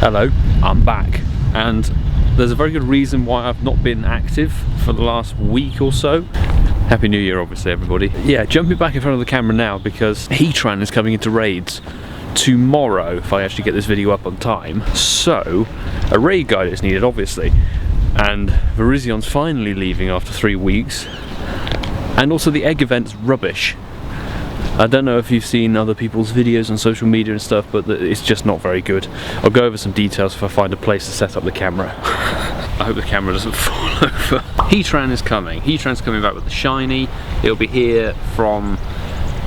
Hello, I'm back, and there's a very good reason why I've not been active for the last week or so. Happy New Year, obviously, everybody. Yeah, jumping back in front of the camera now because Heatran is coming into raids tomorrow, if I actually get this video up on time. So, a raid guide is needed, obviously, and Virizion's finally leaving after 3 weeks, and also the egg event's rubbish. I don't know if you've seen other people's videos on social media and stuff, but it's just not very good. I'll go over some details if I find a place to set up the camera. I hope the camera doesn't fall over. Heatran is coming. Heatran's coming back with the shiny. It'll be here from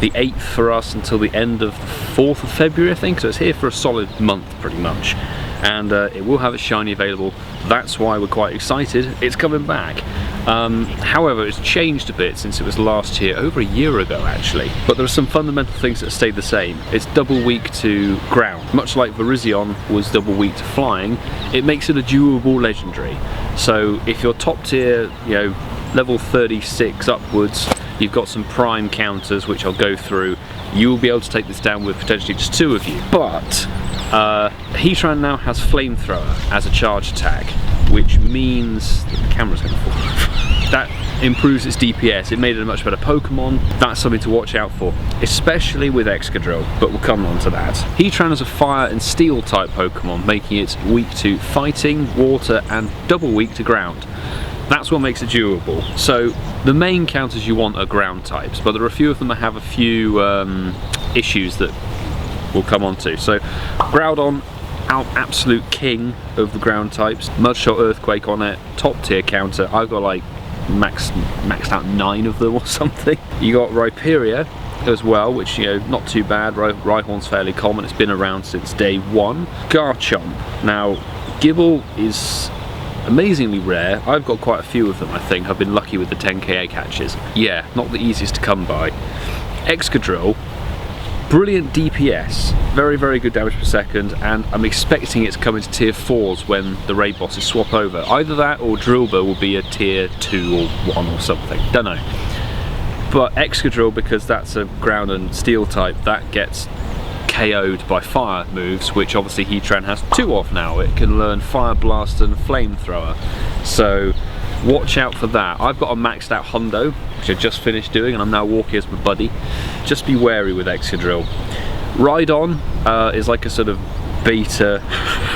the 8th for us until the end of the 4th of February, I think. So it's here for a solid month, pretty much. And it will have a shiny available. That's why we're quite excited. It's coming back. However, it's changed a bit since it was last year, over a year ago actually. But there are some fundamental things that stayed the same. It's double weak to ground. Much like Virizion was double weak to flying, it makes it a durable legendary. So if you're top tier, you know, level 36 upwards, you've got some prime counters which I'll go through, you'll be able to take this down with potentially just 2 of you. But Heatran now has Flamethrower as a charge attack, which means that the camera's going to fall over. That improves its DPS. It made it a much better Pokemon. That's something to watch out for, especially with Excadrill, but we'll come on to that. Heatran is a fire and steel type Pokemon, making it weak to fighting, water, and double weak to ground. That's what makes it durable. So the main counters you want are ground types, but there are a few of them that have a few issues that we'll come on to. So Groudon, our absolute king of the ground types. Mudshot Earthquake on it, top tier counter. I've got like maxed out 9 of them or something. You got Rhyperior as well, which, you know, not too bad. Rhyhorn's fairly common, it's been around since day 1. Garchomp. Now, Gible is amazingly rare. I've got quite a few of them, I think. I've been lucky with the 10k egg hatches. Yeah, not the easiest to come by. Excadrill, brilliant DPS, very, very good damage per second, and I'm expecting it to come into tier 4s when the raid bosses swap over. Either that or Drillbur will be a tier 2 or 1 or something, don't know. But Excadrill, because that's a ground and steel type, that gets KO'd by fire moves, which obviously Heatran has 2 of now. It can learn Fire Blast and Flamethrower, so watch out for that. I've got a maxed out Hundo, which I just finished doing, and I'm now walking as my buddy. Just be wary with Excadrill. Rhydon is like a sort of beta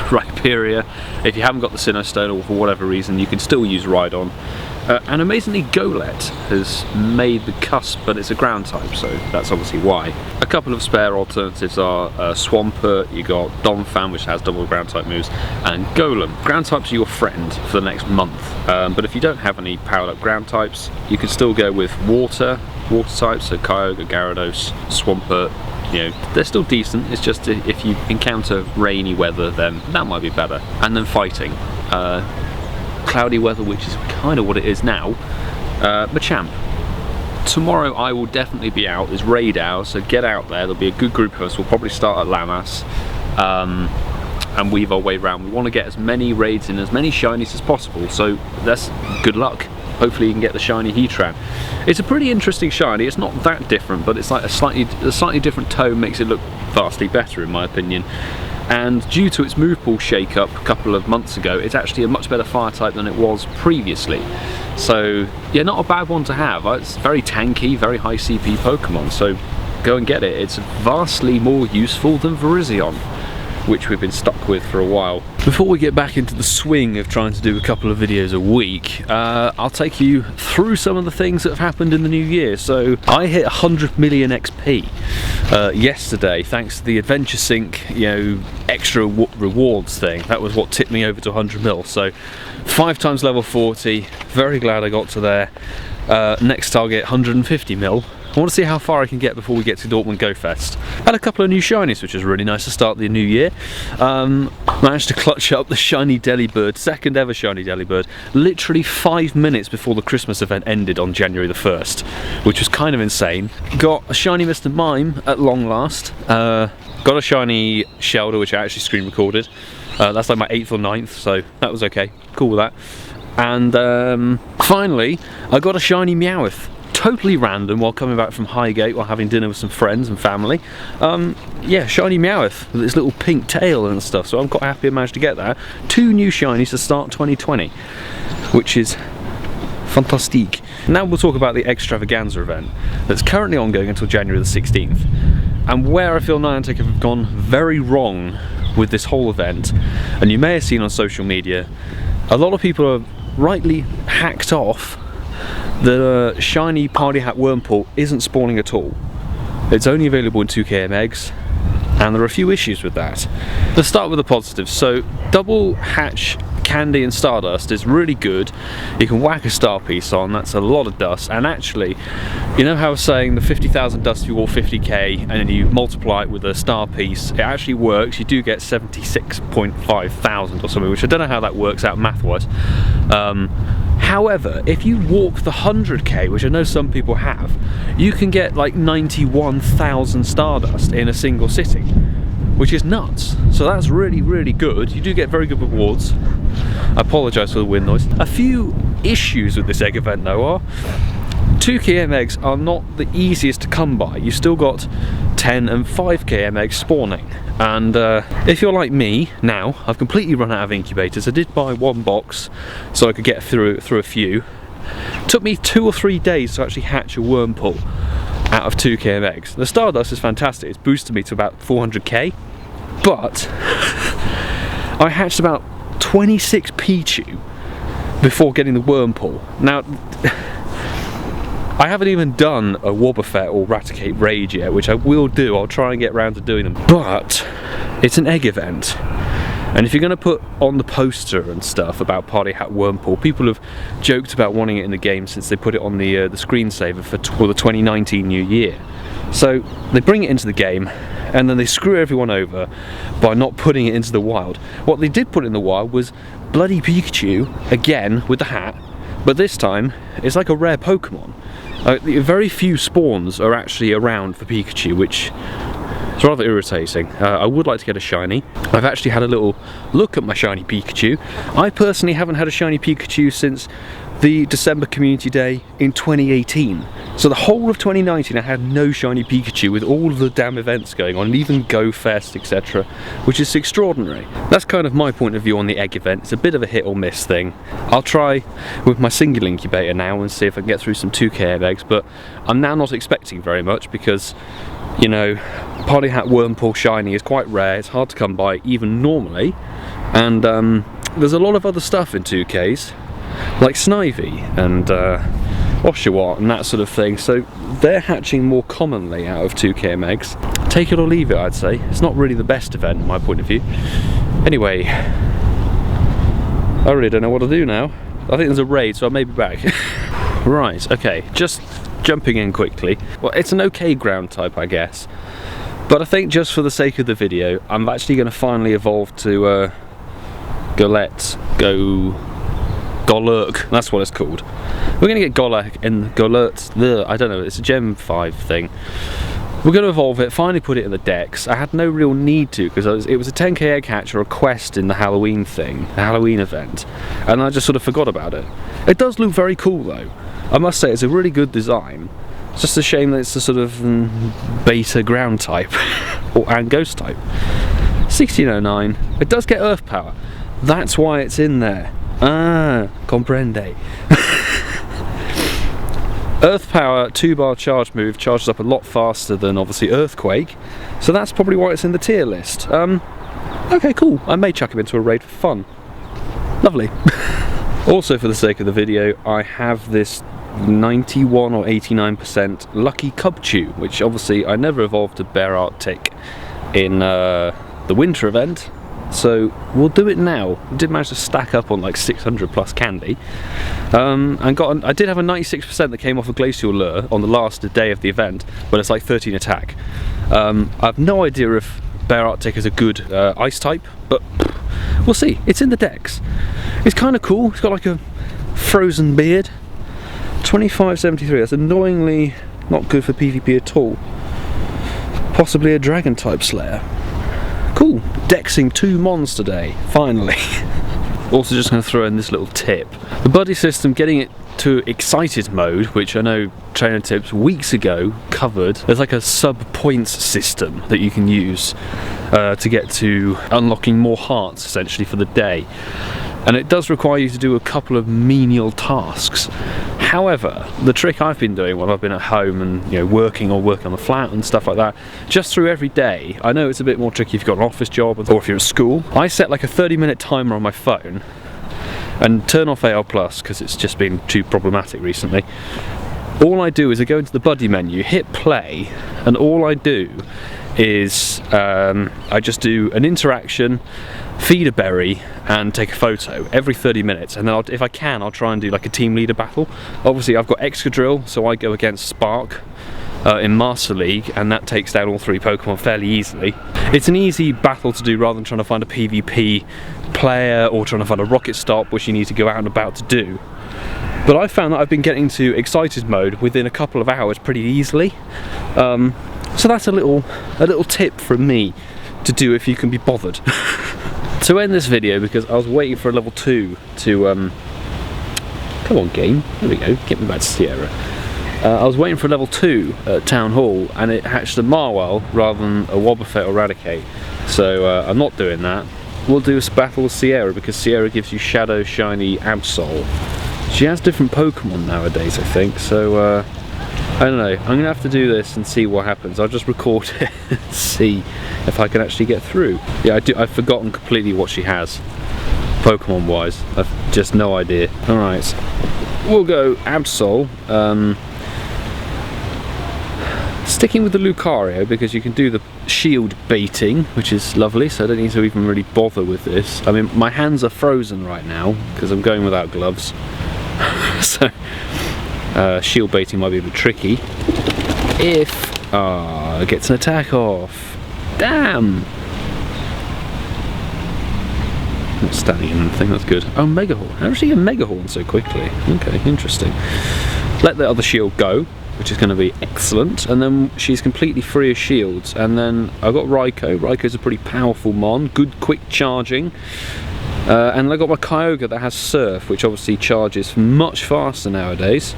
Rhyperior. If you haven't got the Sinnoh Stone or for whatever reason, you can still use Rhydon. And amazingly, Golett has made the cusp, but it's a ground type, so that's obviously why. A couple of spare alternatives are Swampert, you got Donphan, which has double ground type moves, and Golem. Ground types are your friend for the next month, but if you don't have any powered up ground types, you can still go with water types, so Kyogre, Gyarados, Swampert. You know, they're still decent. It's just if you encounter rainy weather, then that might be better. And then fighting. Cloudy weather, which is kind of what it is now. Machamp. Tomorrow I will definitely be out. There's raid hours, so get out there. There'll be a good group of us. We'll probably start at Lammas and weave our way around. We want to get as many raids in, as many shinies as possible, so that's good luck. Hopefully you can get the shiny Heatran. It's a pretty interesting shiny. It's not that different, but it's like a slightly different tone makes it look vastly better in my opinion. And due to its move pool shake-up a couple of months ago, it's actually a much better fire type than it was previously. So yeah, not a bad one to have. It's very tanky, very high CP Pokemon, so go and get it. It's vastly more useful than Virizion, which we've been stuck with for a while. Before we get back into the swing of trying to do a couple of videos a week, I'll take you through some of the things that have happened in the new year. So I hit 100 million XP yesterday, thanks to the Adventure Sync, you know, extra rewards thing. That was what tipped me over to 100 mil. So 5 times level 40. Very glad I got to there. Next target 150 mil. I want to see how far I can get before we get to Dortmund Go Fest. Had a couple of new shinies, which is really nice to start the new year. Managed to clutch up the shiny Delibird, second ever shiny Delibird, literally 5 minutes before the Christmas event ended on January the 1st, which was kind of insane. Got a shiny Mr. Mime at long last. Got a shiny Shelder, which I actually screen recorded. That's like my 8th or 9th, so that was okay. Cool with that. And finally, I got a shiny Meowth. totally random while coming back from Highgate while having dinner with some friends and family. Yeah, shiny Meowth with its little pink tail and stuff, so I'm quite happy I managed to get that. 2 new shinies to start 2020, which is fantastique. Now we'll talk about the Extravaganza event that's currently ongoing until January the 16th, and where I feel Niantic have gone very wrong with this whole event. And you may have seen on social media, a lot of people are rightly hacked off the shiny Party Hat Wormpool isn't spawning at all. It's only available in 2km eggs, and there are a few issues with that. Let's start with the positives. So double hatch Candy and Stardust is really good. You can whack a star piece on, that's a lot of dust, and actually, you know how I was saying the 50,000 dust if you wall 50k and then you multiply it with a star piece, it actually works. You do get 76.5 thousand or something, which I don't know how that works out math-wise. However, if you walk the 100k, which I know some people have, you can get like 91,000 Stardust in a single sitting, which is nuts. So that's really, really good. You do get very good rewards. I apologise for the wind noise. A few issues with this egg event though are 2km eggs are not the easiest to come by. You've still got 10 and 5km eggs spawning, and if you're like me now, I've completely run out of incubators. I did buy 1 box so I could get through a few. It took me 2 or 3 days to actually hatch a Wormpool out of 2km eggs. The Stardust is fantastic, it's boosted me to about 400k, but I hatched about 26 Pichu before getting the Wormpool. Now, I haven't even done a Wobbuffet or Raticate Rage yet, which I will do. I'll try and get around to doing them. But it's an egg event, and if you're going to put on the poster and stuff about Party Hat Wormpool, people have joked about wanting it in the game since they put it on the screensaver for the 2019 New Year. So they bring it into the game, and then they screw everyone over by not putting it into the wild. What they did put in the wild was bloody Pikachu, again with the hat, but this time it's like a rare Pokemon. Very few spawns are actually around for Pikachu, which is rather irritating. I would like to get a shiny. I've actually had a little look at my shiny Pikachu. I personally haven't had a shiny Pikachu since the December Community Day in 2018. So the whole of 2019 I had no shiny Pikachu with all of the damn events going on, and even Go Fest, etc., which is extraordinary. That's kind of my point of view on the egg event. It's a bit of a hit or miss thing. I'll try with my single incubator now and see if I can get through some 2km eggs, but I'm now not expecting very much because, you know, Party Hat Wormpool shiny is quite rare, it's hard to come by even normally, and there's a lot of other stuff in 2Ks, like Snivy and Oshawott and that sort of thing, so they're hatching more commonly out of 2km eggs. Take it or leave it, I'd say. It's not really the best event in my point of view. Anyway, I really don't know what to do now. I think there's a raid, so I may be back. Right, okay, just jumping in quickly. Well, it's an okay ground type, I guess, but I think just for the sake of the video, I'm actually going to finally evolve to PoGoMiloUK, that's what it's called. We're going to get Golurk in Golurt, I don't know, it's a Gem 5 thing. We're going to evolve it, finally put it in the decks. I had no real need to, because it was a 10k egg hatch or a quest in the Halloween thing, the Halloween event, and I just sort of forgot about it. It does look very cool though. I must say, it's a really good design. It's just a shame that it's a sort of beta ground type, and ghost type. 1609, it does get earth power. That's why it's in there. Ah, comprende. Earth power 2-bar charge move charges up a lot faster than obviously Earthquake, so that's probably why it's in the tier list. Okay, cool. I may chuck him into a raid for fun. Lovely. Also, for the sake of the video, I have this 91 or 89% Lucky Cubchoo, which obviously I never evolved to Bear Arctic in the winter event, so we'll do it now. I did manage to stack up on like 600 plus candy, and I did have a 96% that came off a Glacial Lure on the last day of the event, but it's like 13 attack. I have no idea if Bear Arctic is a good ice type, but we'll see. It's in the decks. It's kind of cool. It's got like a frozen beard. 2573, that's annoyingly not good for PvP at all. Possibly a dragon type slayer. Cool, dexing 2 mons today, finally. Also just going to throw in this little tip. The buddy system, getting it to excited mode, which I know Trainer Tips weeks ago covered, there's like a sub-points system that you can use to get to unlocking more hearts essentially for the day. And it does require you to do a couple of menial tasks. However, the trick I've been doing while I've been at home and working on the flat and stuff like that, just through every day, I know it's a bit more tricky if you've got an office job or if you're at school. I set like a 30-minute timer on my phone and turn off AL Plus because it's just been too problematic recently. All I do is I go into the buddy menu, hit play, and all I do is I just do an interaction, feed a berry, and take a photo every 30 minutes, and then if I can, I'll try and do like a team leader battle. Obviously I've got Excadrill, so I go against Spark in Master League, and that takes down all 3 Pokemon fairly easily. It's an easy battle to do rather than trying to find a PvP player or trying to find a rocket stop, which you need to go out and about to do. But I found that I've been getting to excited mode within a couple of hours pretty easily. So that's a little tip from me to do if you can be bothered. To end this video, because I was waiting for a level 2 to come on game, there we go, get me back to Sierra. I was waiting for a level 2 at Town Hall, and it hatched a Marwell rather than a Wobbuffet or Raticate, so I'm not doing that. We'll do a battle with Sierra, because Sierra gives you Shadow, Shiny, Absol. She has different Pokemon nowadays, I think, so I don't know, I'm going to have to do this and see what happens. I'll just record it and see if I can actually get through. Yeah, I've forgotten completely what she has, Pokemon wise. I've just no idea. Alright, we'll go Absol. Sticking with the Lucario, because you can do the shield baiting, which is lovely, so I don't need to even really bother with this. I mean, my hands are frozen right now, because I'm going without gloves. So shield baiting might be a bit tricky. If it gets an attack off. Damn! Not standing in anything, that's good. Oh, Mega Horn. How does she get Mega Horn so quickly? Okay, interesting. Let the other shield go, which is going to be excellent. And then she's completely free of shields. And then I've got Raikou. Raikou's a pretty powerful mon. Good quick charging. And I got my Kyogre that has Surf, which obviously charges much faster nowadays.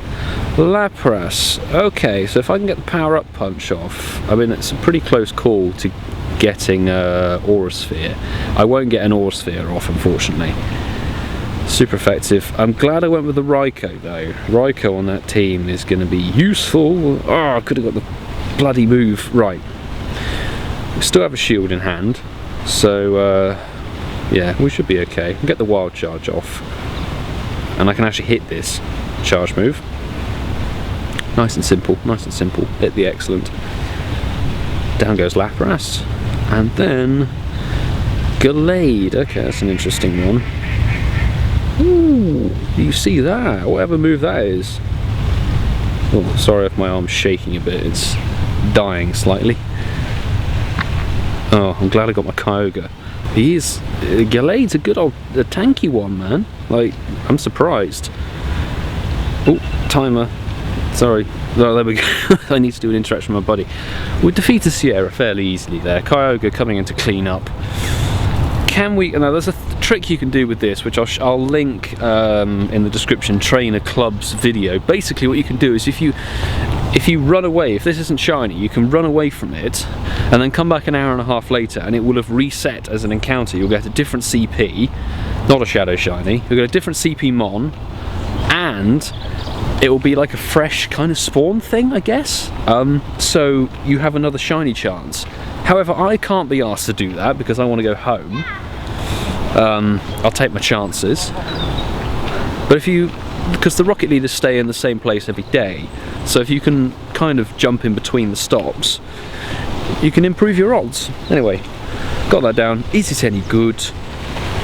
Lapras. Okay, so if I can get the Power Up Punch off, I mean, it's a pretty close call to getting Aura Sphere. I won't get an Aura Sphere off, unfortunately. Super effective. I'm glad I went with the Raikou though. Raikou on that team is going to be useful. Oh, I could have got the bloody move right. We still have a shield in hand, so yeah, we should be okay. We'll get the Wild Charge off, and I can actually hit this charge move. Nice and simple, nice and simple. Hit the excellent. Down goes Lapras, and then Gallade. Okay, that's an interesting one. Ooh, do you see that? Whatever move that is. Oh, sorry if my arm's shaking a bit, it's dying slightly. Oh, I'm glad I got my Kyogre. Gallade's a good old tanky one, man. Like, I'm surprised. Oh, timer. Sorry. Oh, there we go. I need to do an interaction with my buddy. We defeated Sierra fairly easily there. Kyogre coming in to clean up. Can we... Now, there's a trick you can do with this, which I'll link in the description, Trainer Club's video. Basically, what you can do is if you run away, if this isn't shiny, you can run away from it and then come back an hour and a half later and it will have reset as an encounter. You'll get a different CP, not a Shadow Shiny, you'll get a different CP Mon, and it will be like a fresh kind of spawn thing, I guess. So you have another shiny chance. However, I can't be asked to do that because I want to go home. I'll take my chances. But because the Rocket Leaders stay in the same place every day, so if you can kind of jump in between the stops, you can improve your odds. Anyway, got that down. Is it any good?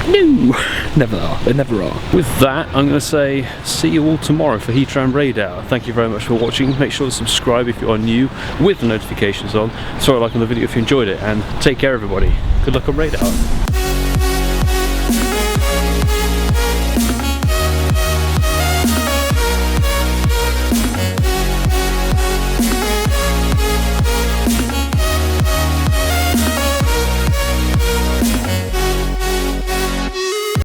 No, never are. They never are. With that, I'm going to say see you all tomorrow for Heatran Raid Hour. Thank you very much for watching. Make sure to subscribe if you are new with the notifications on. Throw a like on the video if you enjoyed it, and take care everybody. Good luck on Raid Hour.